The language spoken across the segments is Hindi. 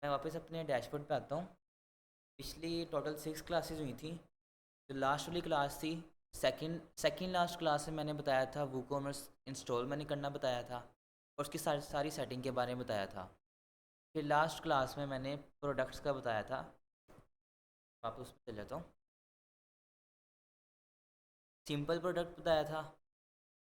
मैं वापस अपने डैशबोर्ड पे आता हूँ। पिछली टोटल 6 क्लासेस हुई थी। जो लास्ट वाली क्लास थी, सेकंड सेकंड लास्ट क्लास में मैंने बताया था वूकॉमर्स इंस्टॉल मैंने करना बताया था, और उसकी सारी सारी सेटिंग के बारे में बताया था। फिर लास्ट क्लास में मैंने प्रोडक्ट्स का बताया था। वापस उस पर चले जाता हूँ। सिंपल प्रोडक्ट बताया था,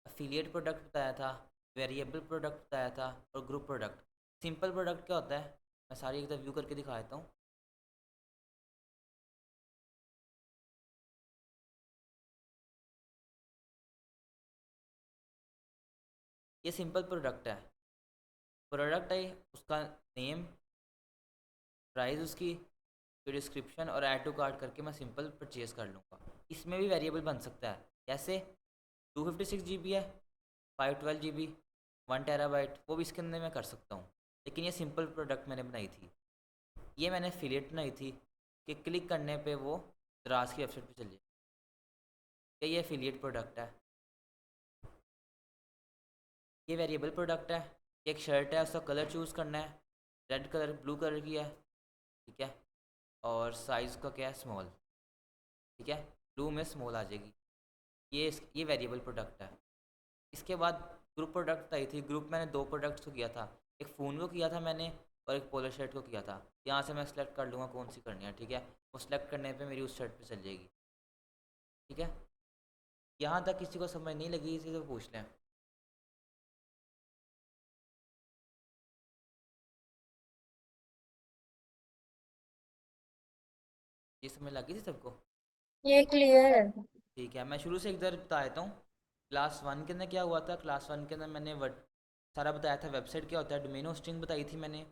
अफिलिएट प्रोडक्ट बताया था, वेरिएबल प्रोडक्ट बताया था, और ग्रुप प्रोडक्ट। सिंपल प्रोडक्ट क्या होता है, मैं सारी एक व्यू करके दिखा देता हूँ। ये सिंपल प्रोडक्ट है। प्रोडक्ट है, उसका नेम, प्राइस उसकी, फिर डिस्क्रिप्शन और ऐड टू कार्ट करके मैं सिंपल परचेज कर लूँगा। इसमें भी वेरिएबल बन सकता है। कैसे? 256 GB है, 512 GB, 1 TB, वो भी इसके अंदर मैं कर सकता हूँ। लेकिन ये सिंपल प्रोडक्ट मैंने बनाई थी। ये मैंने एफिलिएट बनाई थी कि क्लिक करने पे वो दराज की वेबसाइट पे चल जाए। ये एफिलिएट प्रोडक्ट है। ये वेरिएबल प्रोडक्ट है। एक शर्ट है, उसका कलर चूज़ करना है, रेड कलर ब्लू कलर की है, ठीक है। और साइज़ का क्या है, स्मॉल, ठीक है। ब्लू में स्मॉल आ जाएगी। ये वेरिएबल प्रोडक्ट है। इसके बाद ग्रुप प्रोडक्ट आई थी। ग्रुप मैंने दो प्रोडक्ट्स को किया था। एक फ़ोन को किया था मैंने, और एक पोलो शर्ट को किया था। यहाँ से मैं सेलेक्ट कर लूँगा कौन सी करनी है, ठीक है। वो सेलेक्ट करने पे मेरी उस शर्ट पे चल जाएगी, ठीक है। यहाँ तक किसी को समझ नहीं लगी, इसी से पूछ लें। ये समझ लगी थी सबको? ये क्लियर है। ठीक है, मैं शुरू से इधर बता देता हूँ। क्लास वन के अंदर क्या हुआ था। क्लास वन के अंदर मैंने वर्ड सारा बताया था। वेबसाइट क्या होता है, डोमेन होस्टिंग बताई थी मैंने,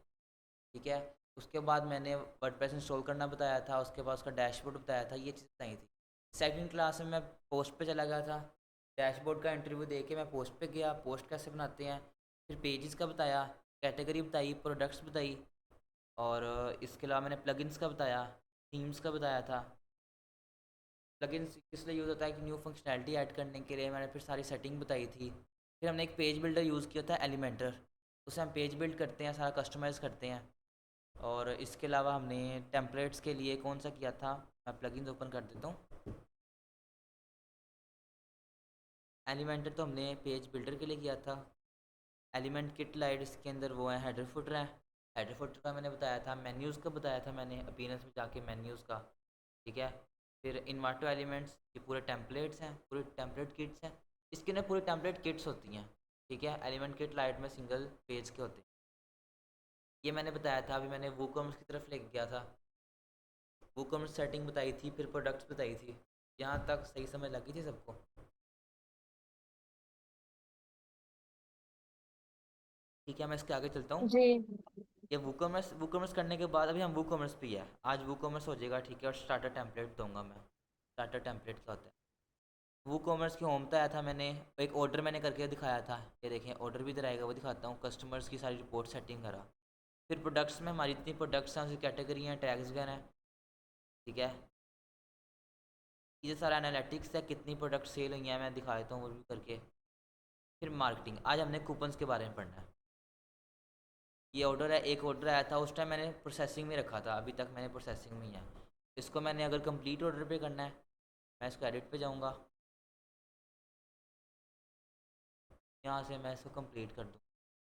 ठीक है। उसके बाद मैंने वर्डप्रेस इंस्टॉल करना बताया था। उसके बाद उसका डैशबोर्ड बताया था। ये चीज़ बताई थी। सेकंड क्लास में मैं पोस्ट पे चला गया था। डैशबोर्ड का इंटरव्यू दे के मैं पोस्ट पे गया, पोस्ट कैसे बनाते हैं। फिर पेजेस का बताया, कैटेगरी बताई, प्रोडक्ट्स बताई, और इसके अलावा मैंने प्लगइन्स का बताया, थीम्स का बताया था। प्लगइन्स किस लिए यूज़ होता है कि न्यू फंक्शनैलिटी ऐड करने के लिए मैंने फिर सारी सेटिंग बताई थी। फिर हमने एक पेज बिल्डर यूज़ किया था, एलिमेंटर। उससे हम पेज बिल्ड करते हैं, सारा कस्टमाइज़ करते हैं। और इसके अलावा हमने टेम्पलेट्स के लिए कौन सा किया था, मैं प्लगइन्स ओपन कर देता हूँ। एलिमेंटर तो हमने पेज बिल्डर के लिए किया था। एलिमेंट किट लाइट, इसके अंदर वो है हेडर फुटर है। हेडर फुटर का मैंने बताया था। मेन्यूज़ का बताया था मैंने, अपीयरेंस में जाके मेन्यूज़ का, ठीक है। फिर इन्वाटो एलिमेंट्स, ये पूरे टेम्पलेट्स हैं, पूरे टेम्पलेट किट्स हैं। इसके अंदर पूरी टेम्पलेट किट्स होती हैं, ठीक है। एलिमेंट किट लाइट में सिंगल पेज के होते हैं। ये मैंने बताया था। अभी मैंने वूकॉमर्स की तरफ लेके गया था। वूकॉमर्स सेटिंग बताई थी, फिर प्रोडक्ट्स बताई थी। यहाँ तक सही समझ लगी थी सबको? ठीक है, मैं इसके आगे चलता हूँ। जी। ये वूकॉमर्स वूकॉमर्स करने के बाद अभी हम वूकॉमर्स पे ही है। आज वूकॉमर्स हो जाएगा, ठीक है। और स्टार्टर टेम्पलेट दूंगा मैं। स्टार्टर टेम्पलेट क्या होता है? वूकॉमर्स की होम पे आया था मैंने। एक ऑर्डर मैंने करके दिखाया था। ये देखें, ऑर्डर भी इधर आएगा, वो दिखाता हूँ। कस्टमर्स की सारी रिपोर्ट सेटिंग करा। फिर प्रोडक्ट्स में हमारी इतनी प्रोडक्ट्स हैं, उसकी कैटेगरी हैं, टैग्स वगैरह हैं, ठीक है। ये सारा एनालिटिक्स है, कितनी प्रोडक्ट सेल हुई हैं मैं दिखा देता हूँ वो भी करके। फिर मार्केटिंग, आज हमने कूपन्स के बारे में पढ़ना है। ये ऑर्डर है, एक ऑर्डर आया था, उस टाइम मैंने प्रोसेसिंग में रखा था, अभी तक मैंने प्रोसेसिंग में ही है। इसको मैंने अगर कंप्लीट ऑर्डर पे करना है, मैं इसको एडिट पे जाऊँगा। यहाँ से मैं इसको कंप्लीट कर दूँ।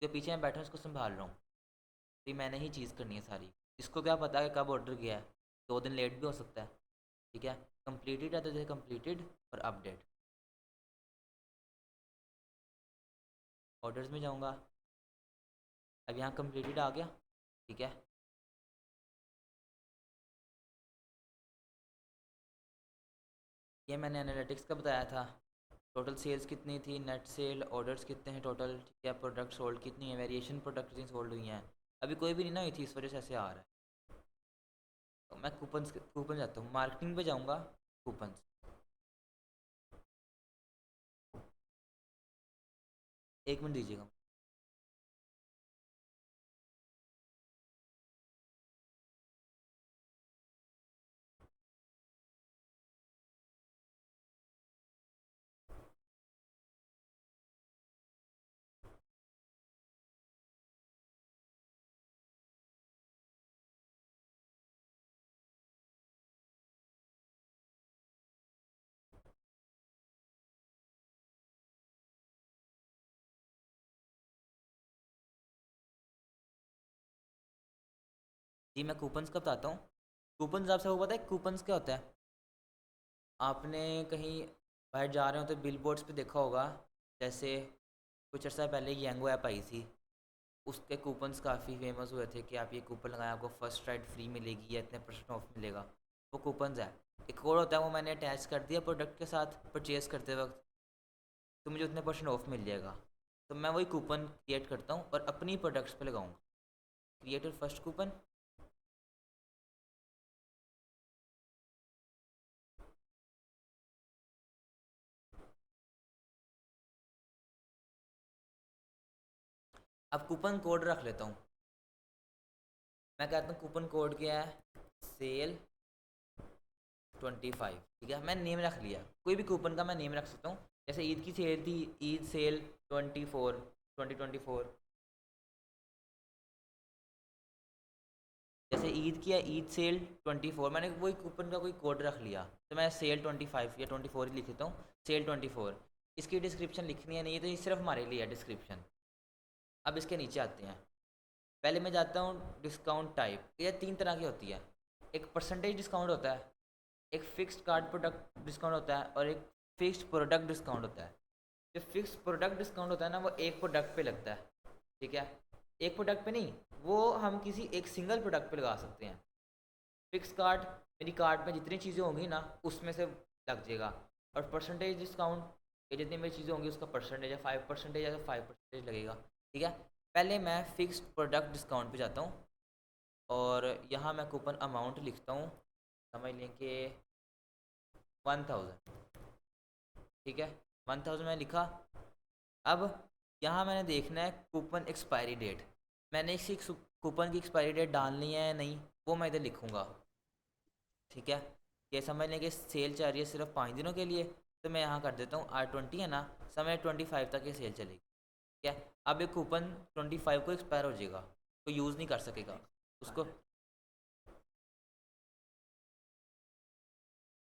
जो पीछे मैं बैठा हूँ इसको संभाल रहा हूँ, तो ये मैंने ही चीज़ करनी है सारी। इसको क्या पता है कब ऑर्डर किया है, 2 दिन लेट भी हो सकता है, ठीक है। कंप्लीटेड है तो जैसे कंप्लीटेड और अपडेट, ऑर्डर्स में जाऊँगा। अब यहाँ कंप्लीटेड आ गया, ठीक है। ये मैंने एनालिटिक्स का बताया था। टोटल सेल्स कितनी थी, नेट सेल, ऑर्डर्स कितने हैं टोटल, ठीक है। प्रोडक्ट सोल्ड कितनी है, वेरिएशन प्रोडक्ट कितनी सोल्ड हुई हैं। अभी कोई भी नहीं ना हुई थी, इस वजह से ऐसे आ रहा है। तो मैं कूपन जाता हूँ, मार्केटिंग पे जाऊँगा, कूपन। 1 मिनट दीजिएगा। जी मैं कूपन्स का बताता हूँ। कूपन्स आपसे वो पता है कूपन्स क्या होता है? आपने कहीं बाहर जा रहे हो तो बिल बोर्ड्स पे देखा होगा, जैसे कुछ अर्सा पहले येंगो ऐप आई थी, उसके कूपन्स काफ़ी फेमस हुए थे कि आप ये कूपन लगाएं आपको फर्स्ट राइड फ्री मिलेगी या इतने % ऑफ मिलेगा। वो कूपन्स है। एक कोड होता है, वो मैंने अटैच कर दिया प्रोडक्ट के साथ परचेज़ करते वक्त, तो मुझे उतने % ऑफ मिल जाएगा। तो मैं वही कूपन क्रिएट करता हूँ और अपनी प्रोडक्ट्स पे लगाऊंगा। Creator first coupon. अब कूपन कोड रख लेता हूँ। मैं कहता हूँ कूपन कोड क्या है, सेल 25। ठीक है, मैं नेम रख लिया, कोई भी कूपन का मैं नेम रख सकता हूँ। जैसे ईद की सेल थी, ईद सेल 24 2024। जैसे ईद की है, ईद सेल 24, मैंने वही कूपन का कोई कोड रख लिया, तो मैं सेल 25 या 24 ही लिख देता हूँ, सेल 24। इसकी डिस्क्रिप्शन लिखनी है नहीं, तो ये सिर्फ हमारे लिए है डिस्क्रिप्शन। अब इसके नीचे आते हैं। पहले मैं जाता हूँ डिस्काउंट टाइप। ये 3 तरह की होती है। एक परसेंटेज डिस्काउंट होता है, एक फिक्स्ड कार्ड प्रोडक्ट डिस्काउंट होता है, और एक फिक्स्ड प्रोडक्ट डिस्काउंट होता है। जो फिक्स प्रोडक्ट डिस्काउंट होता है ना, वो एक प्रोडक्ट पे लगता है। ठीक है, एक प्रोडक्ट पे नहीं, वो हम किसी एक सिंगल प्रोडक्ट पे लगा सकते हैं। फिक्स कार्ड, मेरी कार्ड में जितनी चीज़ें होंगी ना उसमें से लग जाएगा। और परसेंटेज डिस्काउंट, ये जितनी मेरी चीज़ें होंगी उसका परसेंटेज है 5% या 5% लगेगा। ठीक है, पहले मैं फिक्स्ड प्रोडक्ट डिस्काउंट पे जाता हूँ और यहाँ मैं कूपन अमाउंट लिखता हूँ, समझ लें कि 1000। ठीक है, 1000 मैंने लिखा। अब यहाँ मैंने देखना है कूपन एक्सपायरी डेट। मैंने इसी कूपन की एक्सपायरी डेट डालनी है या नहीं, वो मैं इधर लिखूँगा। ठीक है, ये समझ लें कि सेल चल रही है सिर्फ 5 दिनों के लिए, तो मैं यहाँ कर देता हूँ R20 है ना, समय 25 तक ये सेल चलेगी। ठीक है, अब ये कूपन 25 को एक्सपायर हो जाएगा, कोई यूज़ नहीं कर सकेगा उसको।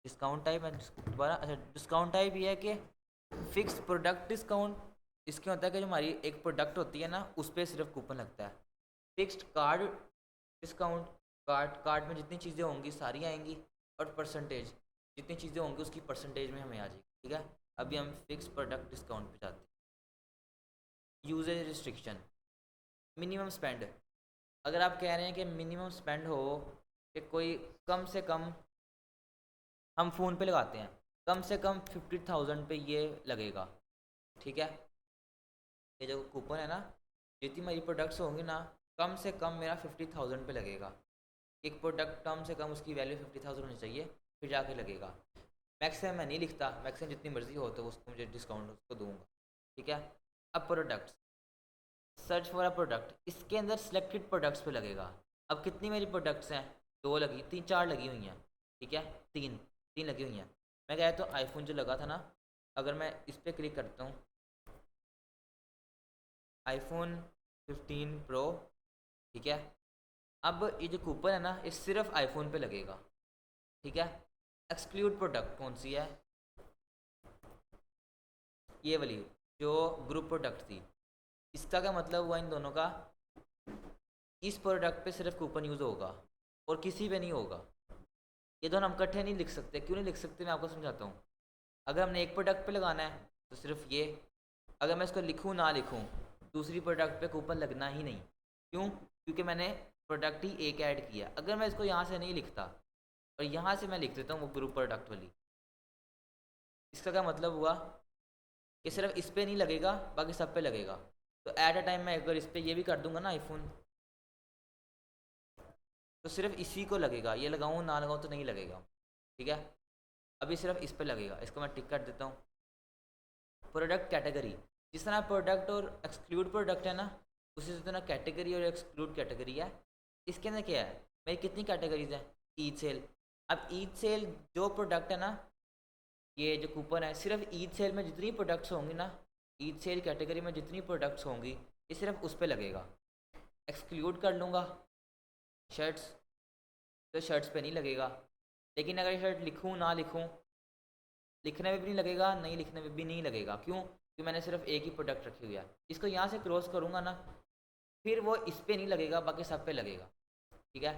डिस्काउंट टाइप है दोबारा, अच्छा डिस्काउंट टाइप ये है कि फिक्स प्रोडक्ट डिस्काउंट। इसके होता है कि जो हमारी एक प्रोडक्ट होती है ना उस पर सिर्फ कूपन लगता है। फिक्स्ड कार्ड डिस्काउंट, कार्ड में जितनी चीज़ें होंगी सारी आएंगी, और परसेंटेज, जितनी चीज़ें होंगी उसकी परसेंटेज में हमें आ जाएगी। ठीक है, अभी हम फिक्स प्रोडक्ट डिस्काउंट पे जाते हैं। Usage restriction, minimum spend. अगर आप कह रहे हैं कि मिनिमम स्पेंड हो कि कोई कम से कम, हम फ़ोन पे लगाते हैं, कम से कम 50,000 पे ये लगेगा। ठीक है, ये जो कूपन है ना, जितनी मेरी प्रोडक्ट्स होंगी ना, कम से कम मेरा 50,000 पे लगेगा। एक प्रोडक्ट कम से कम उसकी वैल्यू 50,000 होनी चाहिए, फिर जाके लगेगा। मैक्सिमम मैं नहीं लिखता, मैक्सिमम जितनी मर्जी हो तो उसको मुझे डिस्काउंट उसको दूंगा। ठीक है, अब products, search for a product, इसके अंदर सिलेक्टेड प्रोडक्ट्स पे लगेगा। अब कितनी मेरी प्रोडक्ट्स हैं, 2 लगी, 3 4 लगी हुई हैं। ठीक है, तीन तीन लगी हुई हैं। मैं कह तो आईफोन जो लगा था ना, अगर मैं इस पर क्लिक करता हूँ, आईफोन 15 प्रो। ठीक है, अब ये जो कूपन है ना ये सिर्फ आईफोन पे लगेगा। ठीक है, एक्सक्लूड प्रोडक्ट कौन सी है, ये वाली जो ग्रुप प्रोडक्ट थी। इसका क्या मतलब हुआ इन दोनों का, इस प्रोडक्ट पे सिर्फ कूपन यूज़ होगा और किसी पे नहीं होगा। ये दोनों हम इकट्ठे नहीं लिख सकते। क्यों नहीं लिख सकते, मैं आपको समझाता हूँ। अगर हमने एक प्रोडक्ट पे लगाना है तो सिर्फ ये, अगर मैं इसको लिखूँ ना लिखूँ, दूसरी प्रोडक्ट पे कूपन लगना ही नहीं। क्यों? क्योंकि मैंने प्रोडक्ट ही एक ऐड किया। अगर मैं इसको यहाँ से नहीं लिखता और यहाँ से मैं लिख देता हूँ वो ग्रुप प्रोडक्ट वाली, इसका क्या मतलब हुआ कि सिर्फ इस पे नहीं लगेगा बाकी सब पे लगेगा। तो एट अ टाइम मैं अगर इस पर ये भी कर दूंगा ना आईफोन, तो सिर्फ इसी को लगेगा, ये लगाऊँ ना लगाऊँ तो नहीं लगेगा। ठीक है, अभी सिर्फ इस पर लगेगा, इसको मैं टिक कर देता हूँ। प्रोडक्ट कैटेगरी, जिस तरह प्रोडक्ट और एक्सक्लूड प्रोडक्ट है ना, उसी तरह कैटेगरी और एक्सक्लूड कैटेगरी है। इसके अंदर क्या है, मेरी कितनी कैटेगरीज हैं, ईद सेल। अब ईद सेल जो प्रोडक्ट है ना, ये जो कूपन है सिर्फ ईद सेल में जितनी प्रोडक्ट्स होंगी ना, ईद सेल कैटेगरी में जितनी प्रोडक्ट्स होंगी ये सिर्फ उस पर लगेगा। एक्सक्लूड कर लूँगा शर्ट्स, तो शर्ट्स पे नहीं लगेगा। लेकिन अगर शर्ट लिखूँ ना लिखूँ, लिखने में भी नहीं लगेगा, नहीं लिखने में भी नहीं लगेगा। क्यों? क्योंकि मैंने सिर्फ एक ही प्रोडक्ट रखी हुई है। इसको यहाँ से क्रॉस करूँगा ना, फिर वो इस पे नहीं लगेगा बाकी सब पे लगेगा। ठीक है,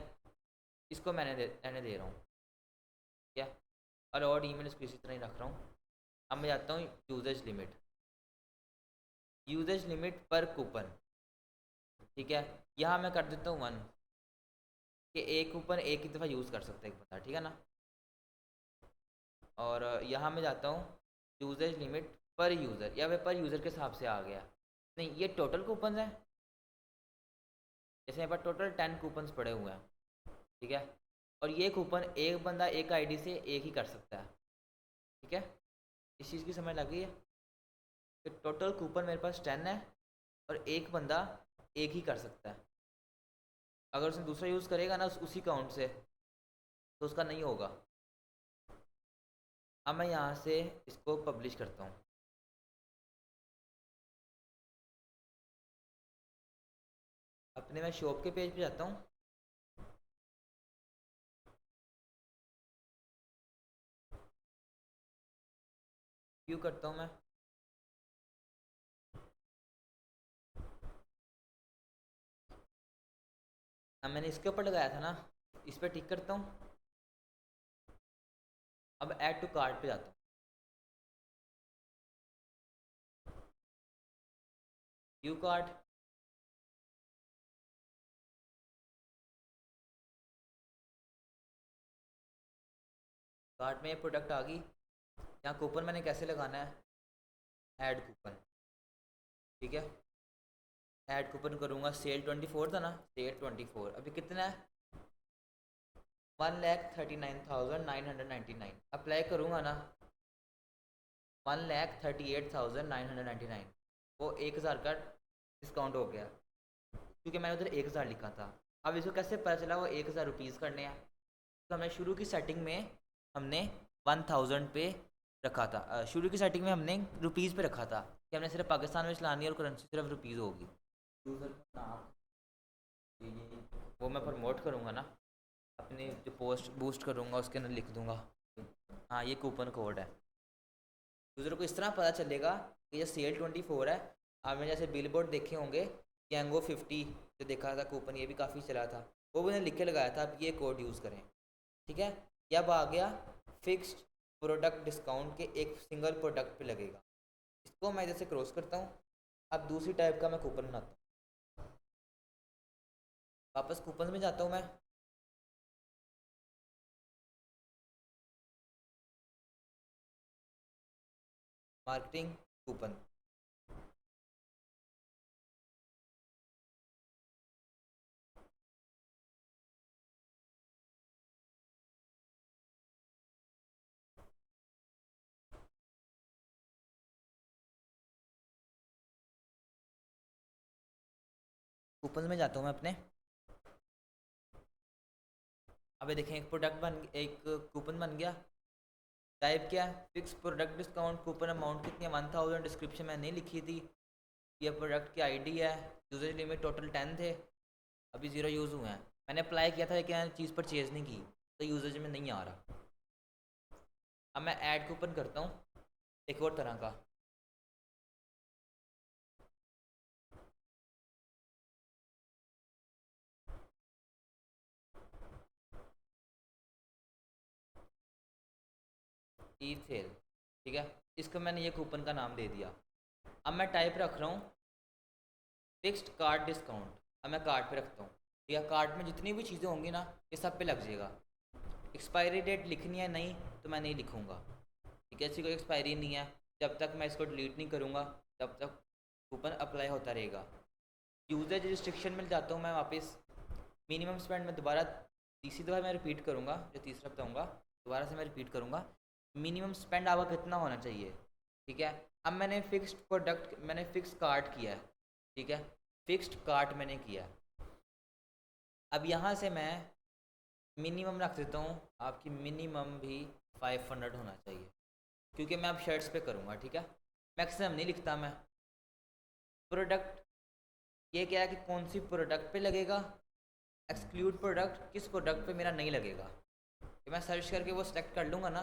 इसको मैंने दे रहा हूँ, ठीक है। और ईमेल इसको इसी तरह ही रख रहा हूँ। अब मैं जाता हूँ यूजेज लिमिट पर कूपन, ठीक है। यहाँ मैं कर देता हूँ 1, कि एक कूपन एक ही दफ़ा यूज़ कर सकता है एक बंदा, ठीक है ना। और यहाँ मैं जाता हूँ यूजेज लिमिट पर यूज़र, या वे पर यूज़र के हिसाब से आ गया। नहीं, ये टोटल कूपन है। जैसे मेरे पास टोटल 10 कूपन्स पड़े हुए हैं, ठीक है। और ये कूपन एक बंदा एक आईडी से एक ही कर सकता है, ठीक है। इस चीज़ की समझ लग गई है कि टोटल कूपन मेरे पास 10 है और एक बंदा एक ही कर सकता है। अगर उसने दूसरा यूज़ करेगा ना उसी अकाउंट से, तो उसका नहीं होगा। अब मैं यहाँ से इसको पब्लिश करता हूँ। अपने मैं शॉप के पेज पे जाता हूँ, व्यू करता हूँ मैं। अब मैंने इसके ऊपर लगाया था ना, इस पर टिक करता हूँ। अब ऐड टू कार्ट पे जाता हूँ, व्यू कार्ट। कार्ट में ये प्रोडक्ट आ गई। यहाँ कूपन मैंने कैसे लगाना है, ऐड कूपन, ठीक है। ऐड कूपन करूँगा, सेल 24 था ना, सेल 24 अभी कितना है, 1,39,999। अप्लाई करूँगा ना, 1,38,999, वो 1,000 का डिस्काउंट हो गया, क्योंकि मैंने उधर 1,000 लिखा था। अब इसको कैसे पता चला वो 1,000 रुपीज़ करने हैं, तो हमने शुरू की सेटिंग में हमने 1,000 पे रखा था। शुरू की सेटिंग में हमने रुपीज़ पे रखा था कि हमने सिर्फ पाकिस्तान में चलानी है और करेंसी सिर्फ रुपीज़ होगी। यूज़र का नाम वो मैं प्रमोट करूँगा ना, अपनी जो पोस्ट बूस्ट करूँगा उसके अंदर लिख दूँगा, हाँ ये कूपन कोड है। यूज़र को इस तरह पता चलेगा कि ये सेल 24 है। आपने जैसे बिल बोर्ड देखे होंगे, गैंगो 50 जो देखा था कूपन, ये भी काफ़ी चला था, वो मैंने लिख के लगाया था, आप ये कोड यूज़ करें, ठीक है। ये अब आ गया फिक्स्ड प्रोडक्ट डिस्काउंट के एक सिंगल प्रोडक्ट पे लगेगा। इसको मैं जैसे क्रॉस करता हूँ, अब दूसरी टाइप का मैं कूपन बनाता हूँ। वापस कूपन में जाता हूँ मैं, मार्केटिंग कूपन, कूपन में जाता हूँ मैं अपने। अबे देखें एक कूपन बन गया। टाइप क्या है, fix product discount, coupon amount कितनी है 1,000, डिस्क्रिप्शन मैंने नहीं लिखी थी, ये प्रोडक्ट की आईडी है, यूजर लिमिट टोटल 10 थे, अभी 0 यूज़ हुए हैं। मैंने अप्लाई किया था लेकिन मैंने चीज़ परचेज़ नहीं की, तो यूजेज में नहीं आ रहा। अब मैं ऐड कूपन करता हूँ एक और तरह का। ई सेल, ठीक है। इसको मैंने ये कूपन का नाम दे दिया। अब मैं टाइप रख रहा हूँ फिक्स्ड कार्ड डिस्काउंट। अब मैं कार्ड पे रखता हूँ, ठीक है। कार्ड में जितनी भी चीज़ें होंगी ना ये सब पे लग जाएगा। एक्सपायरी डेट लिखनी है नहीं तो मैं नहीं लिखूँगा, ठीक है। इसकी कोई एक्सपायरी नहीं है, जब तक मैं इसको डिलीट नहीं करूँगा तब तक कूपन अप्लाई होता रहेगा। यूजेज रिस्ट्रिक्शन में जाता हूँ मैं वापस, मिनिमम स्पेंड में दोबारा तीसरी दफ़ा मैं रिपीट करूँगा, जो तीसरा बताऊँगा दोबारा से मैं रिपीट करूँगा। मिनिमम स्पेंड आपका कितना होना चाहिए, ठीक है। अब मैंने फिक्स कार्ट किया है, ठीक है। फिक्स्ड कार्ट मैंने किया। अब यहाँ से मैं मिनिमम रख देता हूँ, आपकी मिनिमम भी 500 होना चाहिए, क्योंकि मैं अब शर्ट्स पे करूँगा, ठीक है। मैक्सिमम नहीं लिखता मैं। प्रोडक्ट, ये क्या है कि कौन सी प्रोडक्ट पे लगेगा, एक्सक्लूड प्रोडक्ट, किस प्रोडक्ट पे मेरा नहीं लगेगा। कि मैं सर्च करके वो सिलेक्ट कर लूँगा ना,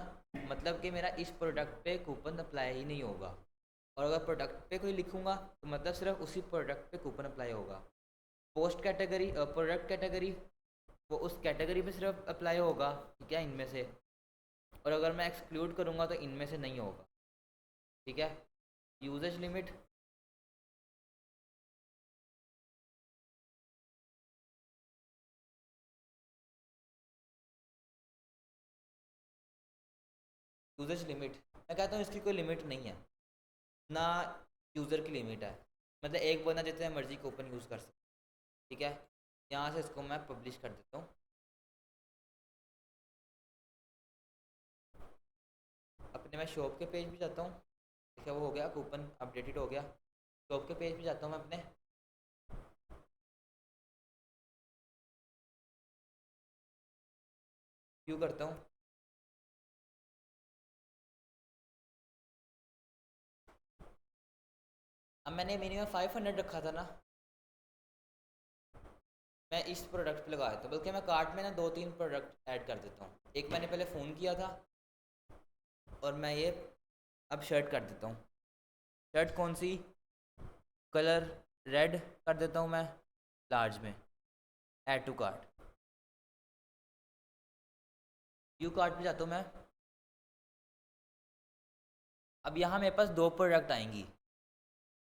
मतलब कि मेरा इस प्रोडक्ट पे कूपन अप्लाई ही नहीं होगा। और अगर प्रोडक्ट पे कोई लिखूँगा तो मतलब सिर्फ उसी प्रोडक्ट पे कूपन अप्लाई होगा। पोस्ट कैटेगरी, प्रोडक्ट कैटेगरी, वो उस कैटेगरी पे सिर्फ अप्लाई होगा, ठीक है, इनमें से। और अगर मैं एक्सक्लूड करूँगा तो इनमें से नहीं होगा, ठीक है। यूजेज लिमिट, यूजेज लिमिट मैं कहता हूँ इसकी कोई लिमिट नहीं है ना, यूज़र की लिमिट है। मतलब एक बंदा जितने मर्जी कूपन यूज़ कर सकता, ठीक है। यहाँ से इसको मैं पब्लिश कर देता हूँ। अपने मैं शॉप के पेज पे जाता हूँ, ठीक है, वो हो गया, कूपन अपडेटेड हो गया। शॉप के पेज पे जाता हूँ मैं अपने, व्यू करता हूँ। अब मैंने मिनिमम 500 रखा था ना, मैं इस प्रोडक्ट पे लगा देता हूँ, बल्कि मैं कार्ट में ना 2-3 प्रोडक्ट ऐड कर देता हूँ। एक मैंने पहले फ़ोन किया था, और मैं ये अब शर्ट कर देता हूँ। शर्ट कौन सी, कलर रेड कर देता हूँ मैं, लार्ज में, add to cart. View cart पे जाता हूँ मैं। अब यहाँ मेरे पास 2 प्रोडक्ट आएंगी,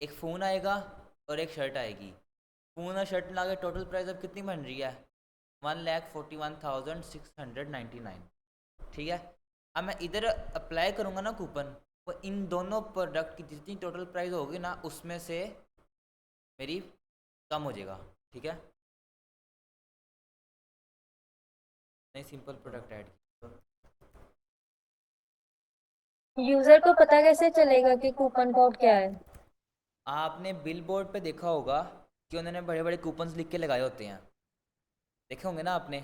एक फ़ोन आएगा और एक शर्ट आएगी। फ़ोन और शर्ट मिला के टोटल प्राइस अब कितनी बन रही है, 1,41,699, ठीक है। अब मैं इधर अप्लाई करूँगा ना कूपन, तो इन दोनों प्रोडक्ट की जितनी टोटल प्राइस होगी ना, उसमें से मेरी कम हो जाएगा, ठीक है। नहीं, सिंपल प्रोडक्ट ऐड। यूजर को पता कैसे चलेगा कि कूपन कोड क्या है? आपने बिल बोर्ड पर देखा होगा कि उन्होंने बड़े बड़े कूपन्स लिख के लगाए होते हैं, देखे होंगे ना आपने।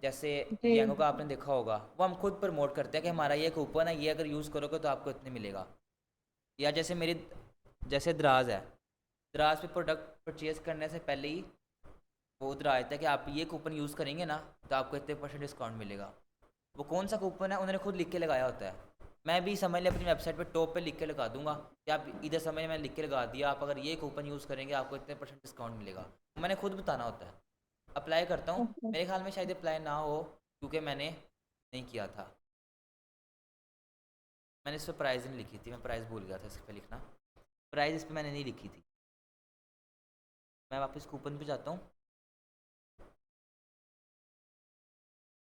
जैसे येंगो जी। का आपने देखा होगा, वो हम खुद प्रमोट करते हैं कि हमारा ये कूपन है, ये अगर यूज़ करोगे तो आपको इतने मिलेगा। या जैसे मेरी, जैसे दराज है, दराज पे प्रोडक्ट परचेज़ करने से पहले ही वो उधर आ जाता है कि आप ये कूपन यूज़ करेंगे ना तो आपको इतने % डिस्काउंट मिलेगा। वो कौन सा कूपन है उन्होंने खुद लिख के लगाया होता है। मैं भी समझ लें अपनी वेबसाइट पे टॉप पे लिख के लगा दूंगा कि आप इधर समझ, मैं लिख के लगा दिया, आप अगर ये कूपन यूज़ करेंगे आपको इतने % डिस्काउंट मिलेगा। मैंने खुद बताना होता है। अप्लाई करता हूँ, ओके। मेरे ख्याल में शायद अप्लाई ना हो, क्योंकि मैंने नहीं किया था। मैंने इस पर प्राइस नहीं लिखी थी, मैं प्राइस भूल गया था इस पर लिखना। प्राइस इस पर मैंने नहीं लिखी थी। मैं वापस कूपन पे जाता हूँ,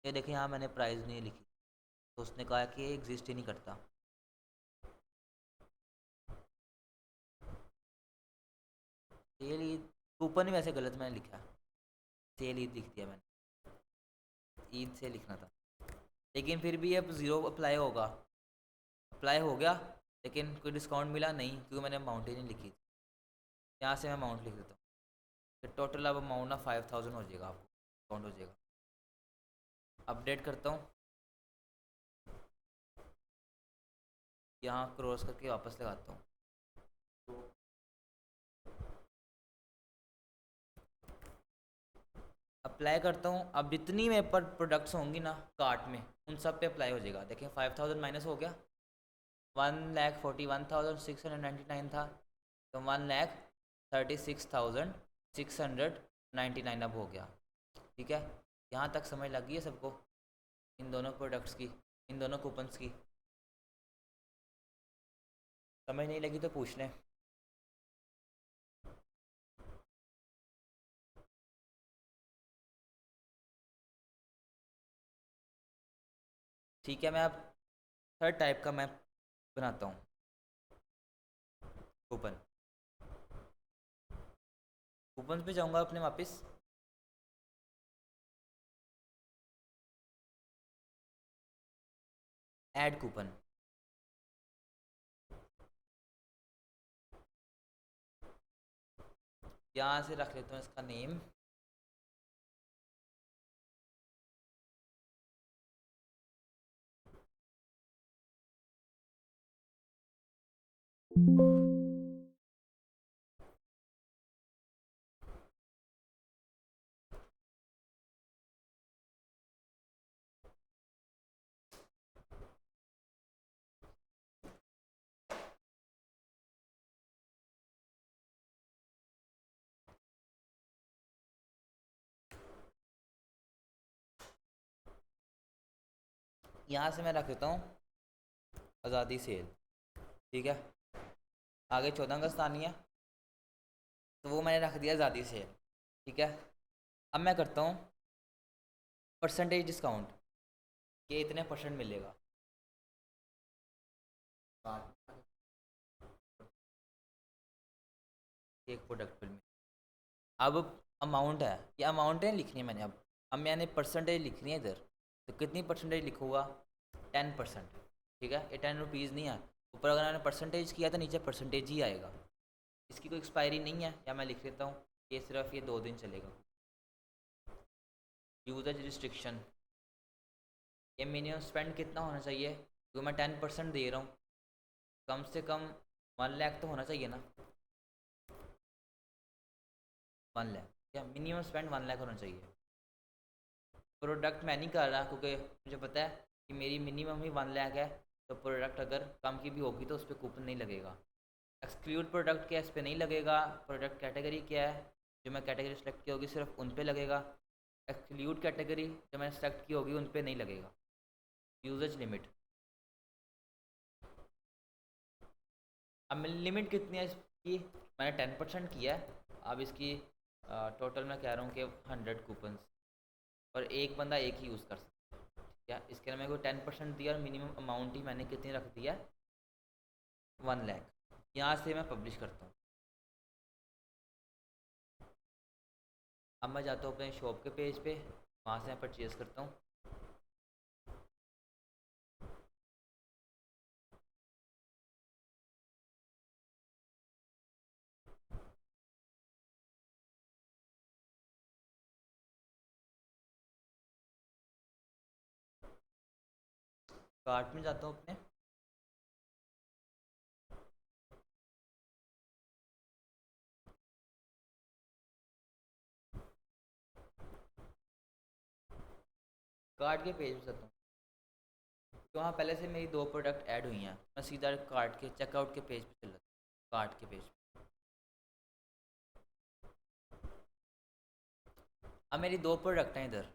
ये देखें यहाँ मैंने प्राइस नहीं लिखी, तो उसने कहा कि ये एग्जिस्ट ही नहीं करता। सेल ईद, कूपन ही वैसे गलत मैंने लिखा, सेल ईद लिख दिया मैंने, ईद से लिखना था। लेकिन फिर भी अब ज़ीरो अप्लाई होगा। अप्लाई हो गया, लेकिन कोई डिस्काउंट मिला नहीं, क्योंकि मैंने अमाउंट ही नहीं लिखी थी। यहाँ से मैं अमाउंट लिख देता हूँ, तो टोटल अब अमाउंट ना 5,000 हो जाएगा, आपको डिस्काउंट हो जाएगा। अपडेट करता हूँ, यहाँ क्रॉस करके वापस लगाता हूँ। अप्लाई करता हूँ, अब जितनी मेरे पर प्रोडक्ट्स होंगी ना कार्ट में, उन सब पे अप्लाई हो जाएगा। देखिए 5,000 माइनस हो गया, 1,41,699 था, तो 1,36,699 अब हो गया, ठीक है। यहाँ तक समझ लगी है सबको, इन दोनों प्रोडक्ट्स की, इन दोनों कूपन्स की। समझ नहीं लगी तो पूछ लें। ठीक है, मैं अब थर्ड टाइप का मैं बनाता हूँ कूपन। कूपन पे जाऊँगा अपने वापस, ऐड कूपन, यहाँ से रख लेता हूँ इसका नेम, यहाँ से मैं रख देता हूँ आज़ादी सेल, ठीक है। आगे 14 अगस्त आनी है, तो वो मैंने रख दिया आज़ादी सेल, ठीक है। अब मैं करता हूँ परसेंटेज डिस्काउंट, ये इतने परसेंट मिलेगा। एक प्रोडक्ट पर अब अमाउंट है, ये अमाउंट है लिखनी है मैंने। अब मैंने परसेंटेज लिखनी है इधर, तो कितनी परसेंटेज लिखूँगा? 10%, ठीक है। ये 10 रुपीज़ नहीं है, ऊपर अगर मैंने परसेंटेज किया तो नीचे परसेंटेज ही आएगा। इसकी कोई एक्सपायरी नहीं है, या मैं लिख लेता हूँ ये सिर्फ ये 2 दिन चलेगा। यूजेज रिस्ट्रिक्शन, ये मिनिमम स्पेंड कितना होना चाहिए? क्योंकि मैं 10% दे रहा हूँ, कम से कम 1 लाख तो होना चाहिए ना। 1 लाख, क्या मिनिमम स्पेंड 1 लाख होना चाहिए। प्रोडक्ट मैं नहीं कर रहा क्योंकि मुझे पता है कि मेरी मिनिमम ही 1 लाख है, तो प्रोडक्ट अगर कम की भी होगी तो उस पर कूपन नहीं लगेगा। एक्सक्लूड प्रोडक्ट क्या, इस पर नहीं लगेगा। प्रोडक्ट कैटेगरी क्या है, जो मैं कैटेगरी सेलेक्ट की होगी सिर्फ उन पे लगेगा। एक्सक्लूड कैटेगरी जो मैंने सेलेक्ट की होगी उन पे नहीं लगेगा। यूजेज लिमिट, अब लिमिट कितनी है इसकी? मैंने 10% किया है। अब इसकी टोटल मैं कह रहा हूँ कि 100 कूपन्स, और एक बंदा एक ही यूज़ कर सकता है, क्या इसके लिए मेरे को 10% दिया, और मिनिमम अमाउंट ही मैंने कितनी रख दिया? 1 लाख। यहाँ से मैं पब्लिश करता हूँ। अब मैं जाता हूँ अपने शॉप के पेज पे, वहाँ से मैं परचेज़ करता हूँ। कार्ट में जाता हूँ अपने, कार्ट के पेज पे जाता हूँ, तो वहाँ पहले से मेरी 2 प्रोडक्ट ऐड हुई हैं। मैं सीधा कार्ट के चेकआउट के पेज पे चला जाता हूँ, कार्ट के पेज पे। अब मेरी 2 प्रोडक्ट हैं इधर।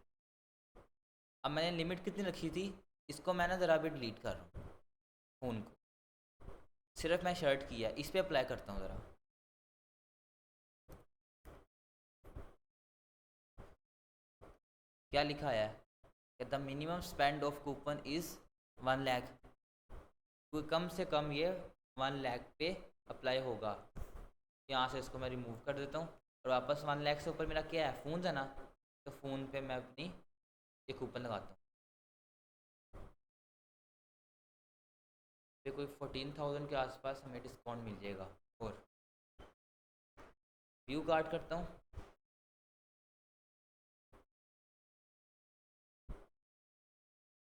अब मैंने लिमिट कितनी रखी थी, इसको मैं ना ज़रा भी डिलीट कर रहा हूँ फ़ोन को, सिर्फ मैं शर्ट की है, इस पर अप्लाई करता हूँ ज़रा। क्या लिखा है कि the minimum spend of coupon is 1 lakh, कोई कम से कम ये 1 लाख पे अप्लाई होगा। यहाँ से इसको मैं रिमूव कर देता हूँ, और वापस 1 लाख से ऊपर मेरा क्या है, फ़ोन है ना, तो फ़ोन पे मैं अपनी ये कूपन लगाता हूँ। फिर कोई 14,000 के आसपास हमें डिस्काउंट मिल जाएगा। और व्यू कार्ड करता हूँ,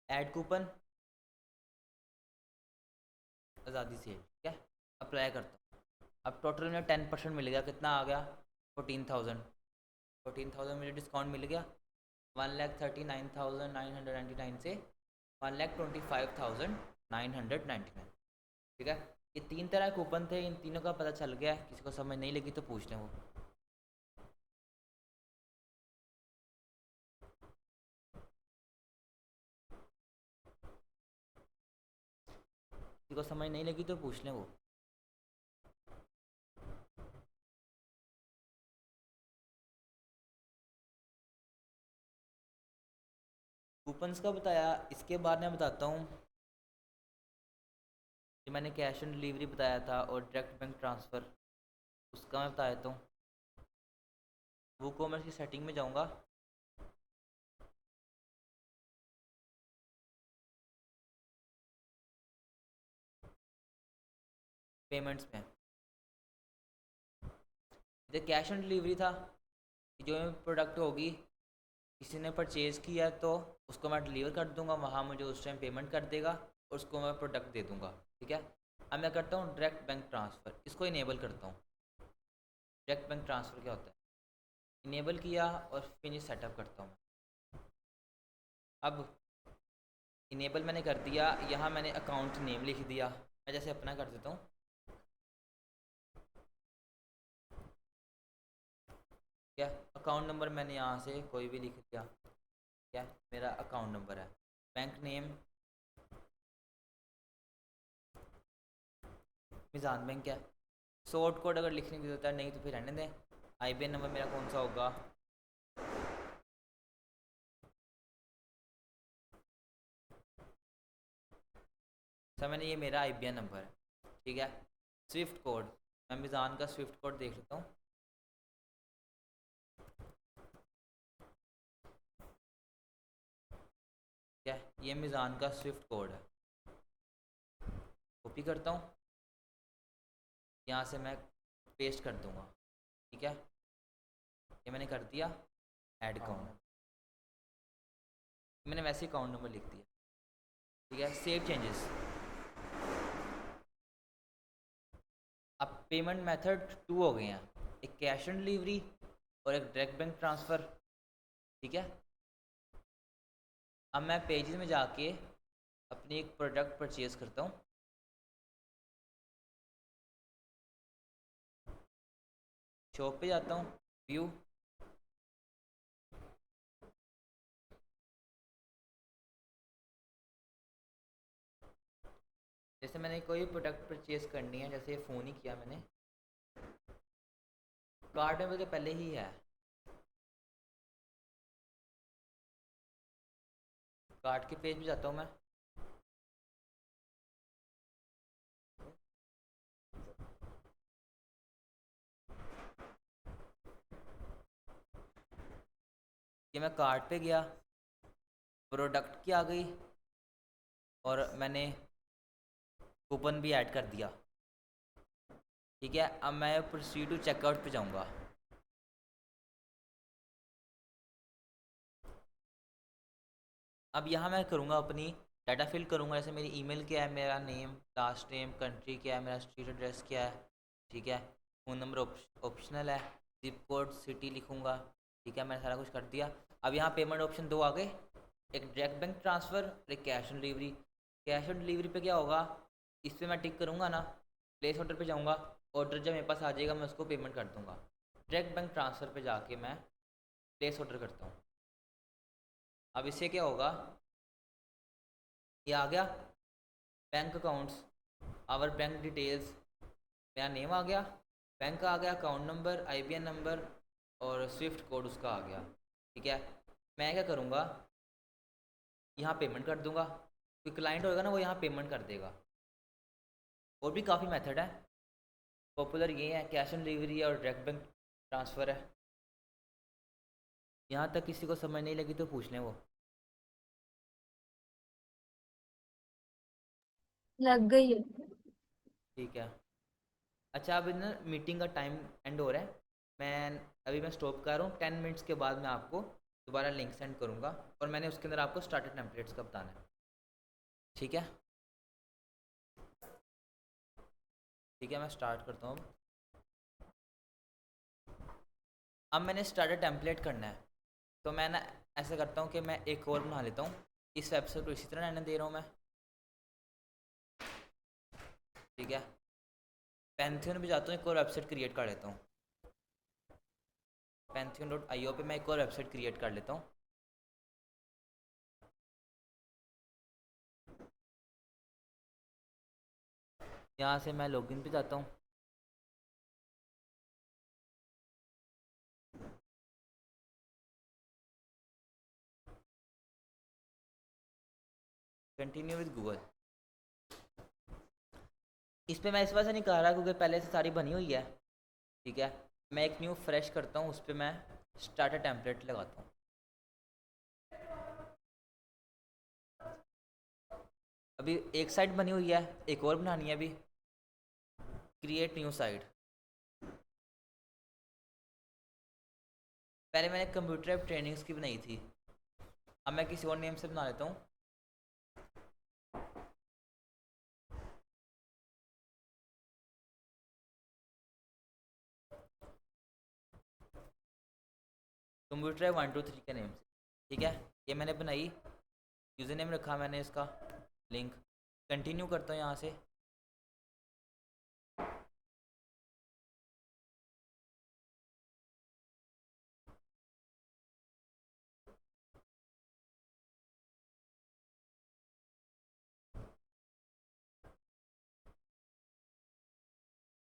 ऐड कूपन, आज़ादी से, ठीक है, अप्लाई करता हूँ। अब टोटल में 10% मिल गया, कितना आ गया? 14,000। 14,000 मुझे डिस्काउंट मिल गया। 1,39,999 से 1,25,999, ठीक है। ये 3 तरह के कूपन थे, इन तीनों का पता चल गया। किसी को समझ नहीं लगी तो पूछ लें वो। किसी को समझ नहीं लगी तो पूछ लें वो। कूपन्स का बताया, इसके बाद मैं बताता हूँ कि मैंने कैश ऑन डिलीवरी बताया था और डायरेक्ट बैंक ट्रांसफ़र, उसका मैं बता देता हूँ। वो कॉमर्स की सेटिंग में जाऊँगा, पेमेंट्स में, इधर कैश ऑन डिलीवरी था कि जो प्रोडक्ट होगी किसी ने परचेज़ किया तो उसको मैं डिलीवर कर दूंगा, वहाँ मुझे उस टाइम पेमेंट कर देगा और उसको मैं प्रोडक्ट दे दूंगा, ठीक है। अब मैं करता हूँ डायरेक्ट बैंक ट्रांसफ़र, इसको इनेबल करता हूँ। डायरेक्ट बैंक ट्रांसफ़र क्या होता है, इनेबल किया और फिनिश सेटअप करता हूँ। अब इनेबल मैंने कर दिया, यहाँ मैंने अकाउंट नेम लिख दिया, मैं जैसे अपना कर देता हूँ, क्या अकाउंट नंबर मैंने यहाँ से कोई भी लिख दिया, क्या मेरा अकाउंट नंबर है। बैंक नेम मिज़ान बैंक है। शॉर्ट कोड अगर लिखने की जरूरत है, नहीं तो फिर रहने दें। IBN नंबर मेरा कौन सा होगा? सर मैंने ये मेरा IBN नंबर है, ठीक है। स्विफ्ट कोड, मैं मिज़ान का स्विफ्ट कोड देख लेता हूँ। क्या ये मिज़ान का स्विफ्ट कोड है, कॉपी करता हूँ, यहाँ से मैं पेस्ट कर दूँगा, ठीक है। ये मैंने कर दिया, ऐड अकाउंट, मैंने वैसे अकाउंट नंबर लिख दिया, ठीक है। Save changes. अब पेमेंट मेथड 2 हो गए हैं, एक कैश ऑन डिलीवरी और एक डायरेक्ट बैंक ट्रांसफ़र, ठीक है। अब मैं पेजेस में जाके अपनी एक प्रोडक्ट परचेज़ करता हूँ। शॉप पे जाता हूँ, व्यू, जैसे मैंने कोई प्रोडक्ट परचेज़ करनी है, जैसे फ़ोन ही किया मैंने, कार्ड में मुझे पहले ही है, कार्ड के पेज में जाता हूँ मैं। ये मैं कार्ड पे गया, प्रोडक्ट की आ गई, और मैंने कूपन भी ऐड कर दिया, ठीक है। अब मैं प्रोसीड टू चेकआउट पे जाऊँगा। अब यहाँ मैं करूँगा अपनी डाटा फिल करूँगा, जैसे मेरी ईमेल क्या है, मेरा नेम, लास्ट नेम, कंट्री क्या है, मेरा स्ट्रीट एड्रेस क्या है, ठीक है। फ़ोन नंबर ऑप्शनल है, जिप कोड सिटी लिखूँगा, ठीक है। मैंने सारा कुछ कर दिया। अब यहाँ पेमेंट ऑप्शन 2 आ गए, एक डायरेक्ट बैंक ट्रांसफ़र, एक cash on delivery. Cash on delivery पे क्या होगा, इस पर मैं टिक करूँगा ना, प्लेस ऑर्डर पे जाऊँगा, ऑर्डर जब मेरे पास आ जाएगा मैं उसको पेमेंट कर दूँगा। डायरेक्ट बैंक ट्रांसफ़र पे जाके मैं प्लेस ऑर्डर करता हूँ। अब इससे क्या होगा, ये आ गया bank accounts, our bank details, मेरा नेम आ गया, बैंक आ गया, अकाउंट नंबर, IBN नंबर और स्विफ्ट कोड उसका आ गया, ठीक है। मैं क्या करूँगा, यहाँ पेमेंट कर दूँगा, कोई क्लाइंट होगा ना वो यहाँ पेमेंट कर देगा। और भी काफ़ी मेथड है, पॉपुलर ये है, कैश ऑन डिलीवरी और डायरेक्ट बैंक ट्रांसफ़र है। यहाँ तक किसी को समझ नहीं लगी तो पूछ लें वो। लग गई है। ठीक है। अच्छा, अब ना मीटिंग का टाइम एंड हो रहा है, मैं स्टॉप कर रहा हूँ। 10 मिनट्स के बाद मैं आपको दोबारा लिंक सेंड करूँगा, और मैंने उसके अंदर आपको स्टार्टर टेम्पलेट्स का बताना है, ठीक है। ठीक है, मैं स्टार्ट करता हूँ अब मैंने स्टार्टर टेम्पलेट करना है, तो मैं ना ऐसा करता हूँ कि मैं एक और बना लेता हूँ, इस वेबसाइट को इसी तरह रहने दे रहा हूँ मैं, ठीक है। पैंथियन भी जाता हूँ, एक और वेबसाइट क्रिएट कर लेता हूँ, Pantheon.io पे मैं एक और वेबसाइट क्रिएट कर लेता हूँ। यहाँ से मैं लॉगिन पे जाता हूँ, कंटिन्यू विद गूगल। इस पर मैं इस वजह से नहीं कर रहा क्योंकि पहले से सारी बनी हुई है, ठीक है। मैं एक न्यू फ्रेश करता हूँ, उस पर मैं स्टार्टर टेम्पलेट लगाता हूँ। अभी एक साइड बनी हुई है, एक और बनानी है अभी, क्रिएट न्यू साइड। पहले मैंने कंप्यूटर ऐप ट्रेनिंग्स की बनाई थी, अब मैं किसी और नेम से बना लेता हूँ। कंप्यूटर ऐप 123 के नेम से, ठीक है। ये मैंने बनाई, यूज़र नेम रखा मैंने इसका, लिंक, कंटिन्यू करता हूँ यहाँ से।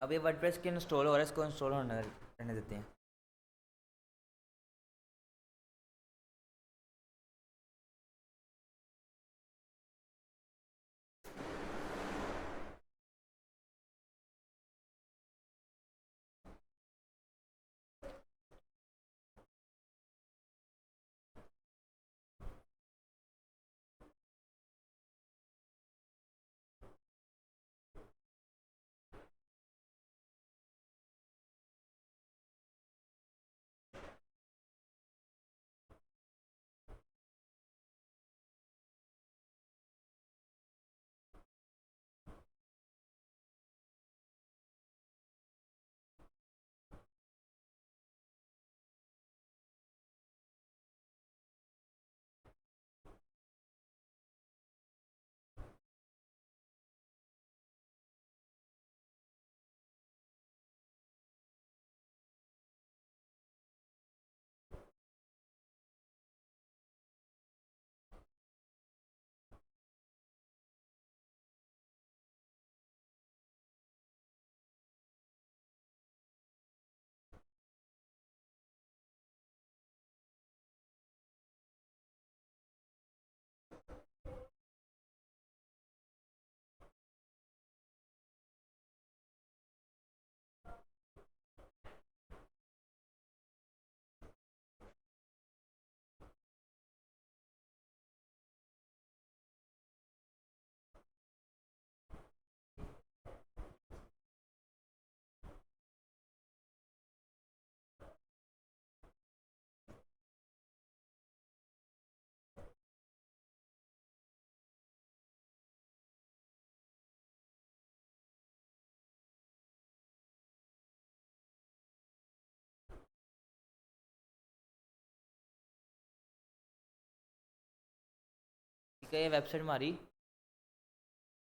अब ये वर्डप्रेस के इंस्टॉल हो रहा है, इसको इंस्टॉल होने रहने देते हैं। ठीक है, ये वेबसाइट हमारी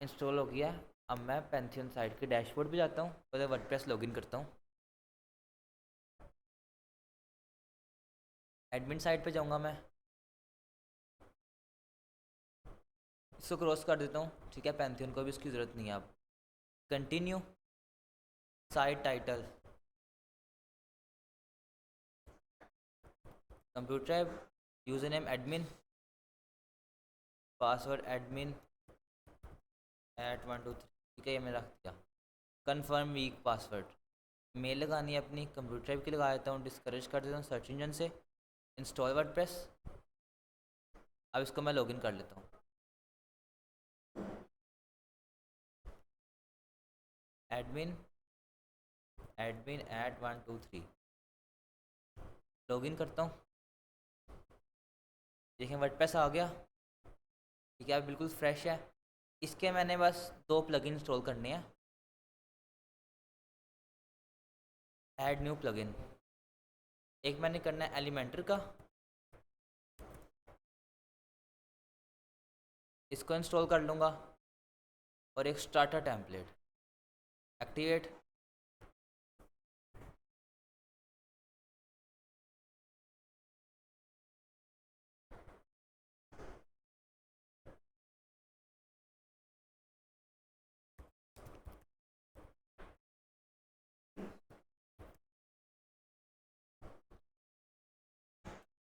इंस्टॉल हो गया है। अब मैं पैंथियन साइट के डैशबोर्ड पे जाता हूँ और वर्डप्रेस लॉगिन करता हूँ। एडमिन साइट पे जाऊँगा मैं, इसको क्रॉस कर देता हूँ। ठीक है, पैंथियन को भी इसकी ज़रूरत नहीं है। अब continue, site title, computer app, user name admin, password admin @123। ठीक है, ये मैंने रख दिया। कन्फर्म वीक पासवर्ड, मेल लगानी है अपनी, कंप्यूटर ऐप की लगा देता हूँ, डिस्करेज कर देता हूँ सर्च इंजन से। इंस्टॉल वर्डप्रेस, अब इसको मैं लॉगिन कर लेता हूँ। एडमिन एडमिन @123 लॉगिन करता हूँ। देखें वर्डप्रेस आ गया। ठीक है, अब बिल्कुल फ्रेश है। इसके मैंने बस 2 प्लगइन इंस्टॉल करने हैं। ऐड न्यू प्लगइन, एक मैंने करना है एलिमेंटर का, इसको इंस्टॉल कर लूँगा। और एक स्टार्टर टेम्पलेट, एक्टिवेट।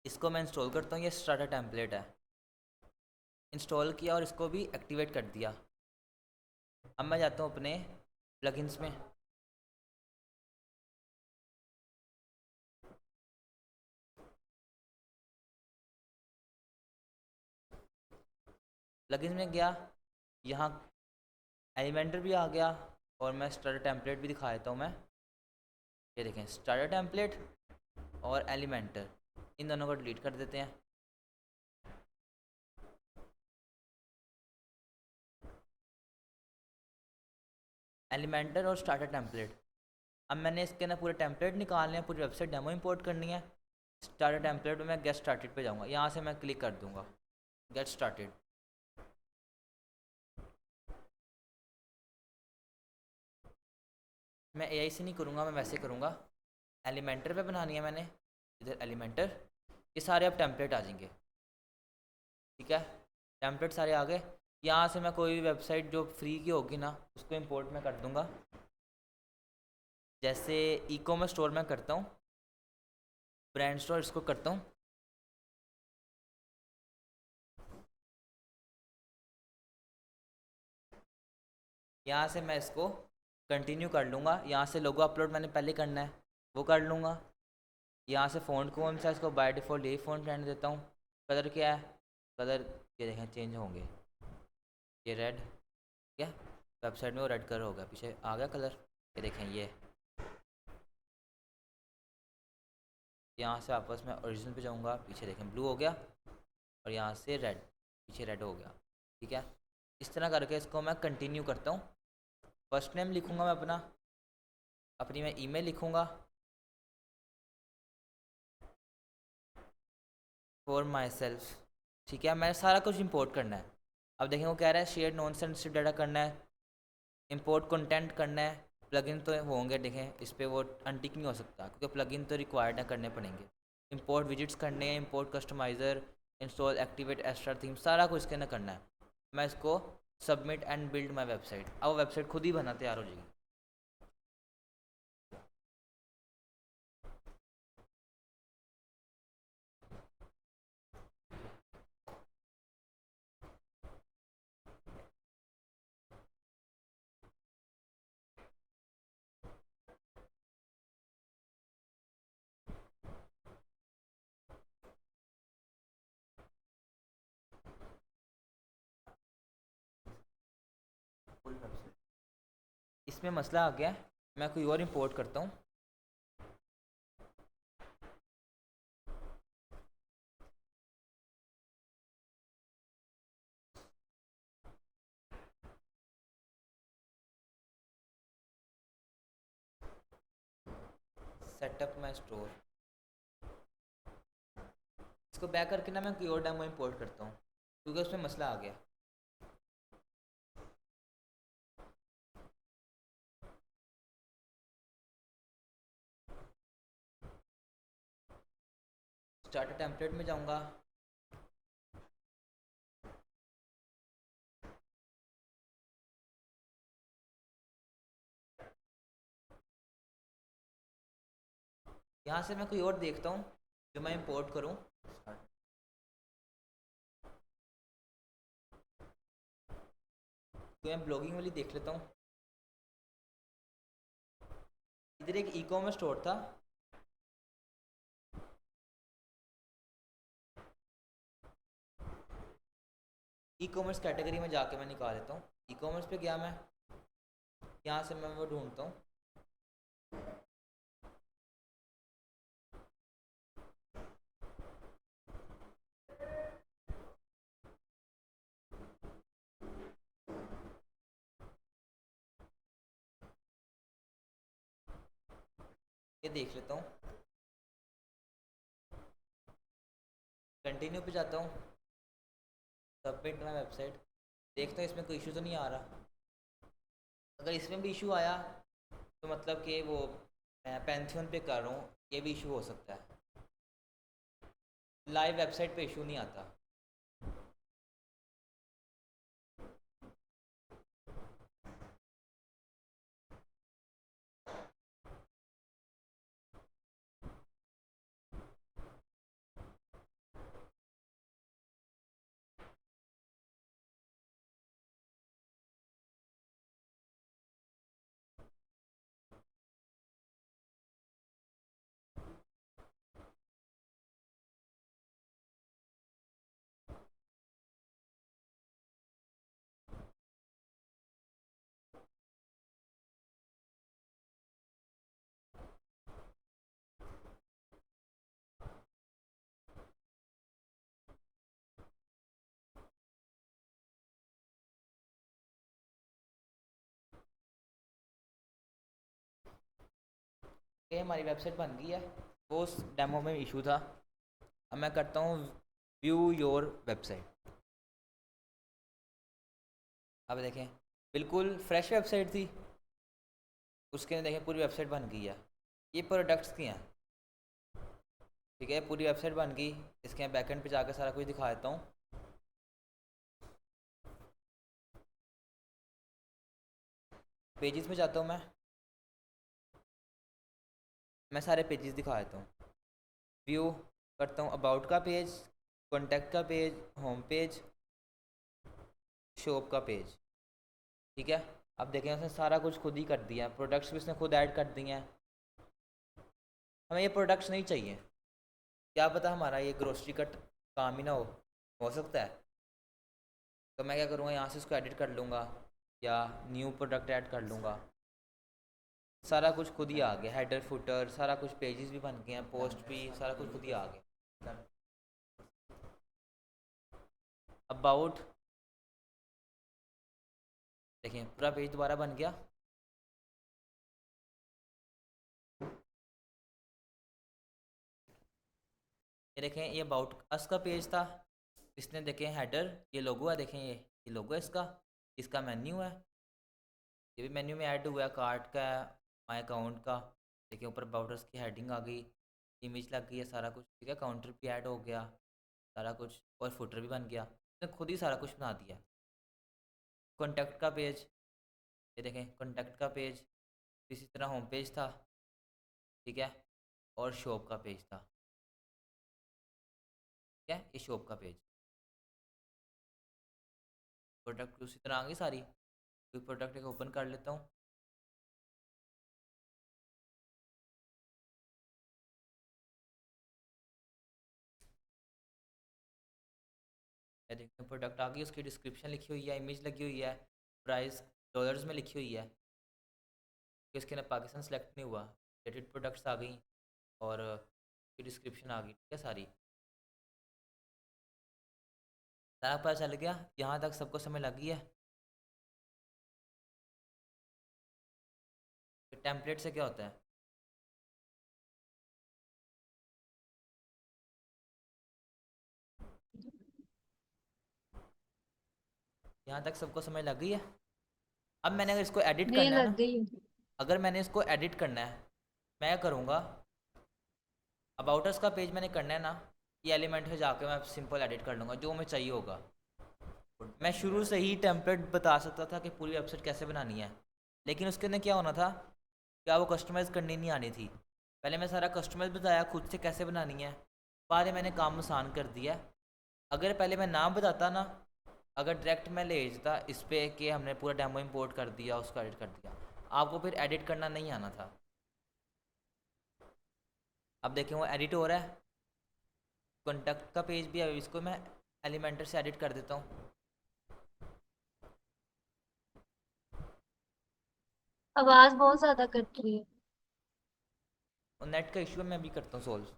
इसको मैं इंस्टॉल करता हूँ, ये स्टार्टर टेम्पलेट है। इंस्टॉल किया और इसको भी एक्टिवेट कर दिया। अब मैं जाता हूँ अपने प्लगइन्स में। प्लगइन्स में गया, यहाँ एलिमेंटर भी आ गया और मैं स्टार्टर टेम्पलेट भी दिखा देता हूँ मैं। ये देखें, स्टार्टर टेम्पलेट और एलिमेंटर, इन दोनों को डिलीट कर देते हैं। एलिमेंटर और स्टार्टर टेम्पलेट, अब मैंने इसके ना पूरे टेम्पलेट निकालने हैं, पूरी वेबसाइट डेमो इंपोर्ट करनी है। स्टार्टर टेम्पलेट में मैं गेट स्टार्टेड पे जाऊँगा, यहाँ से मैं क्लिक कर दूँगा गेट स्टार्टेड। मैं एआई से नहीं करूँगा, मैं वैसे करूँगा। एलिमेंटर पे बनानी है मैंने, इधर एलिमेंटर, ये सारे अब टेम्पलेट आ जाएंगे। ठीक है, टेम्पलेट सारे आ गए। यहाँ से मैं कोई भी वेबसाइट जो फ्री की होगी ना, उसको इंपोर्ट में कर दूँगा। जैसे ई कॉमर्स स्टोर मैं करता हूँ, ब्रांड स्टोर इसको करता हूँ। यहाँ से मैं इसको कंटिन्यू कर लूँगा। यहाँ से लोगो अपलोड मैंने पहले करना है, वो कर लूँगा। यहाँ से फ़ॉन्ट कौन सा, इसको बाय डिफ़ॉल्ट यही फ़ॉन्ट रहने देता हूँ। कलर क्या है, कलर ये देखें चेंज होंगे, ये रेड, ठीक है। वेबसाइट में वो रेड कलर हो गया, पीछे आ गया कलर, ये देखें ये। यहाँ से वापस मैं ओरिजिनल पे जाऊँगा, पीछे देखें ब्लू हो गया, और यहाँ से रेड, पीछे रेड हो गया, ठीक है। इस तरह करके इसको मैं कंटिन्यू करता हूँ। फर्स्ट नेम लिखूँगा मैं अपना, अपनी मैं ईमेल लिखूँगा फॉर माई सेल्फ, ठीक है। मैं सारा कुछ इंपोर्ट करना है। अब देखें वो कह रहा है शेयर नॉन सेंसिटिव डाटा करना है, इंपोर्ट कंटेंट करना है। प्लगइन तो होंगे, देखें इस पर वो अनटिक नहीं हो सकता क्योंकि प्लगइन तो रिक्वायर्ड है, करने पड़ेंगे। इंपोर्ट विजिट्स करने हैं, import customizer, install activate extra theme, सारा कुछ इसके अंदर करना है। मैं इसको submit and build my website, अब वेबसाइट खुद ही बना तैयार हो जाएगी। इसमें मसला आ गया, मैं कोई और इंपोर्ट करता हूँ। सेटअप माई स्टोर, इसको बैक करके ना मैं कोई और डेमो इंपोर्ट करता हूँ क्योंकि उसमें मसला आ गया। स्टार्टर टेम्पलेट में जाऊँगा, यहाँ से मैं कोई और देखता हूँ जो मैं इंपोर्ट करूँ। तो मैं ब्लॉगिंग वाली देख लेता हूँ। इधर एक ई कॉमर्स स्टोर था, ई कॉमर्स कैटेगरी में जाके मैं निकाल लेता हूँ। ई कॉमर्स पे गया मैं, यहाँ से मैं वो ढूंढता हूँ। ये देख लेता हूँ, कंटिन्यू पे जाता हूँ, सबमिट माई वेबसाइट, देखता हूँ इसमें कोई इशू तो नहीं आ रहा। अगर इसमें भी इशू आया तो मतलब कि वो मैं पैंथियन पे कर रहा हूँ, ये भी इशू हो सकता है। लाइव वेबसाइट पे इशू नहीं आता। ये हमारी वेबसाइट बन गई है, वो उस डेमो में इशू था। अब मैं करता हूँ व्यू योर वेबसाइट। अब देखें बिल्कुल फ्रेश वेबसाइट थी, उसके अंदर देखें पूरी वेबसाइट बन गई है। ये प्रोडक्ट्स की हैं, ठीक है, पूरी वेबसाइट बन गई। इसके बैकएंड पे जाकर सारा कुछ दिखा देता हूँ। पेजेस में जाता हूँ मैं, मैं सारे पेजेस दिखा देता हूँ। व्यू करता हूँ, अबाउट का पेज, कॉन्टैक्ट का पेज, होम पेज, शॉप का पेज। ठीक है, अब देखें उसने सारा कुछ खुद ही कर दिया, प्रोडक्ट्स भी उसने खुद ऐड कर दिए हैं। हमें ये प्रोडक्ट्स नहीं चाहिए, क्या पता हमारा ये ग्रोसरी का काम ही ना हो सकता है। तो मैं क्या करूँगा, यहाँ से इसको एडिट कर लूँगा या न्यू प्रोडक्ट ऐड कर लूँगा। सारा कुछ खुद ही आ गया, हेडर फुटर सारा कुछ, पेजेस भी बन गए हैं, पोस्ट भी, सारा कुछ खुद ही आ गया। अबाउट देखें पूरा पेज दोबारा बन गया। ये देखें, ये अबाउट अस का पेज था, इसने देखें हेडर, ये लोगो है, देखें ये लोगो है इसका, इसका मेन्यू है, ये भी मेन्यू में ऐड हुआ है, कार्ड का है, माई अकाउंट का। देखिए ऊपर अबाउट की हेडिंग आ गई, इमेज लग गई है, सारा कुछ ठीक है, काउंटर भी ऐड हो गया, सारा कुछ, और फुटर भी बन गया, इसने खुद ही सारा कुछ बना दिया। कॉन्टैक्ट का पेज, ये देखें कॉन्टैक्ट का पेज, इसी तरह होम पेज था, ठीक है, और शॉप का पेज था, ठीक है, ये शॉप का पेज। प्रोडक्ट उसी तरह आ गई सारी, कोई प्रोडक्ट एक ओपन कर लेता हूँ। ये देखते हैं प्रोडक्ट आ गई, उसकी डिस्क्रिप्शन लिखी हुई है, इमेज लगी हुई है, प्राइस डॉलर्स में लिखी हुई है, कि इसके ना पाकिस्तान सेलेक्ट नहीं हुआ, रिलेटेड प्रोडक्ट्स आ गई, और उसकी डिस्क्रिप्शन आ गई, ठीक है सारी। सारा पता चल गया, यहाँ तक सबको समझ लग गई है। टेम्पलेट से क्या होता है, यहाँ तक सबको समझ लग गई है। अब मैंने अगर इसको एडिट नहीं करना है ना, लग गई। अगर मैंने इसको एडिट करना है, मैं क्या करूँगा, अबाउट अस का पेज मैंने करना है ना, ये एलिमेंट में जाके मैं सिंपल एडिट कर लूँगा जो मैं चाहिए होगा। मैं शुरू से ही टेम्पलेट बता सकता था कि पूरी वेबसाइट कैसे बनानी है, लेकिन उसके अंदर क्या होना था, क्या वो कस्टमाइज़ करनी नहीं आनी थी। पहले मैं सारा कस्टमाइज़ बताया खुद से कैसे बनानी है, बाद में मैंने काम आसान कर दिया। अगर पहले मैं ना बताता ना, अगर डायरेक्ट मैं ले जाता इस पे कि हमने पूरा डेमो इंपोर्ट कर दिया, उसको एडिट कर दिया, आपको फिर एडिट करना नहीं आना था। अब देखें वो एडिट हो रहा है, कॉन्टैक्ट का पेज भी है, इसको मैं एलिमेंटर से एडिट कर देता हूँ। आवाज बहुत ज्यादा कट रही है। और नेट का इशू मैं भी करता हूँ सोल्व।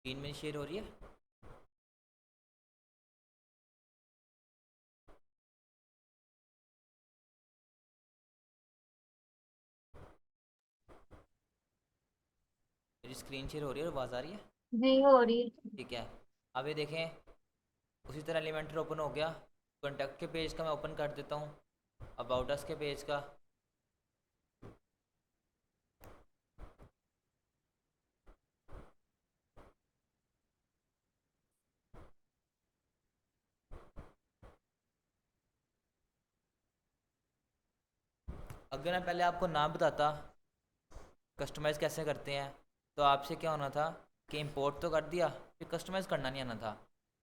स्क्रीन में शेयर हो रही है। मेरी स्क्रीन शेयर हो रही है और आवाज़ आ रही है। नहीं हो रही। ठीक है, अब ये देखें उसी तरह एलिमेंटर ओपन हो गया, कॉन्टैक्ट के पेज का मैं ओपन कर देता हूँ, अबाउट अस के पेज का। अगर मैं पहले आपको ना बताता कस्टमाइज़ कैसे करते हैं, तो आपसे क्या होना था कि इंपोर्ट तो कर दिया, फिर कस्टमाइज़ करना नहीं आना था।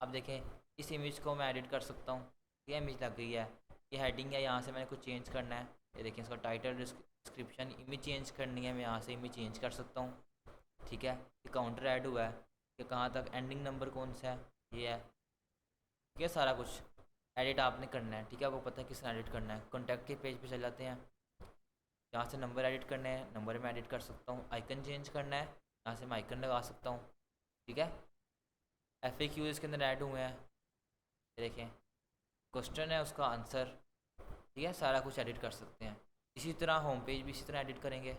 अब देखें इस इमेज को मैं एडिट कर सकता हूँ, ये इमेज लग गई है, ये हेडिंग है, यहाँ से मैंने कुछ चेंज करना है, ये देखें इसका टाइटल, डिस्क्रिप्शन, इमेज चेंज करनी है, मैं यहाँ से इमेज चेंज कर सकता हूँ। ठीक है, ये काउंटर ऐड हुआ है कि कहाँ तक, एंडिंग नंबर कौन सा है, ये है, ये सारा कुछ एडिट आपने करना है। ठीक है, वो पता है किसने एडिट करना है। कॉन्टैक्ट के पेज पे चल जाते हैं, यहाँ से नंबर एडिट करने हैं, नंबर में एडिट कर सकता हूँ। आइकन चेंज करना है, यहाँ से मैं आइकन लगा सकता हूँ। ठीक है, FAQ इसके अंदर ऐड हुए हैं, ये देखें, क्वेश्चन है उसका आंसर, ठीक है, सारा कुछ एडिट कर सकते हैं। इसी तरह होम पेज भी इसी तरह एडिट करेंगे।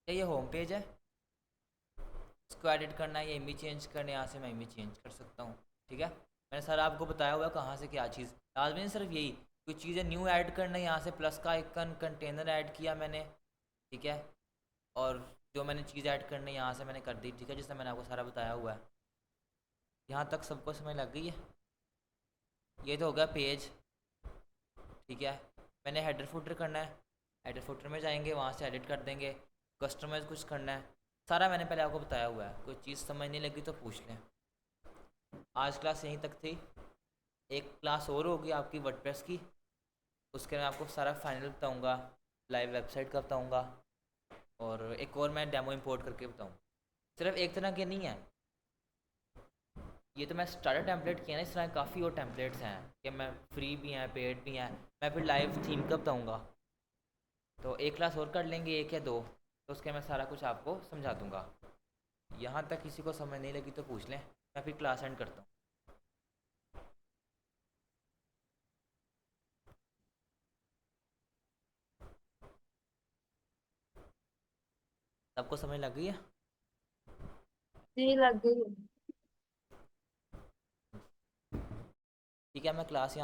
ये होम पेज है, इसको एडिट करना है, ये इमेज चेंज करने, यहाँ से मैं इमेज चेंज कर सकता हूँ। ठीक है, मैंने सर आपको बताया हुआ है कहाँ से क्या चीज़, लाजमी नहीं सिर्फ यही, कोई चीज़ें न्यू ऐड करना है, यहाँ से प्लस का आइकन, कंटेनर ऐड किया मैंने, ठीक है, और जो मैंने चीज़ ऐड करनी है यहाँ से मैंने कर दी, ठीक है, जिससे मैंने आपको सारा बताया हुआ है। यहाँ तक सबको समझ लग गई है? ये तो हो गया पेज, ठीक है। मैंने हेडर फुटर करना है, हेडर फुटर में जाएंगे, वहाँ से एडिट कर देंगे, कस्टमाइज कुछ करना है, सारा मैंने पहले आपको बताया हुआ है। कोई चीज़ समझ नहीं लगी तो पूछ लें। आज क्लास यहीं तक थी, एक क्लास और होगी आपकी वर्डप्रेस की, उसके मैं आपको सारा फाइनल बताऊँगा, लाइव वेबसाइट का बताऊँगा, और एक और मैं डेमो इंपोर्ट करके बताऊँ। सिर्फ एक तरह के नहीं है, ये तो मैं स्टार्टर टेम्पलेट किया ना, इस तरह काफ़ी और टेम्पलेट्स हैं कि मैं फ्री भी हैं, पेड भी हैं, मैं फिर लाइव थीम का बताऊँगा। तो एक क्लास और कर लेंगे, एक या दो, तो उसके मैं सारा कुछ आपको समझा दूँगा। यहाँ तक किसी को समझ नहीं लगी तो पूछ लें, मैं फिर क्लास एंड करता हूँ। सबको समझ लग गई है? जी लग गई। ठीक है, मैं क्लास यहाँ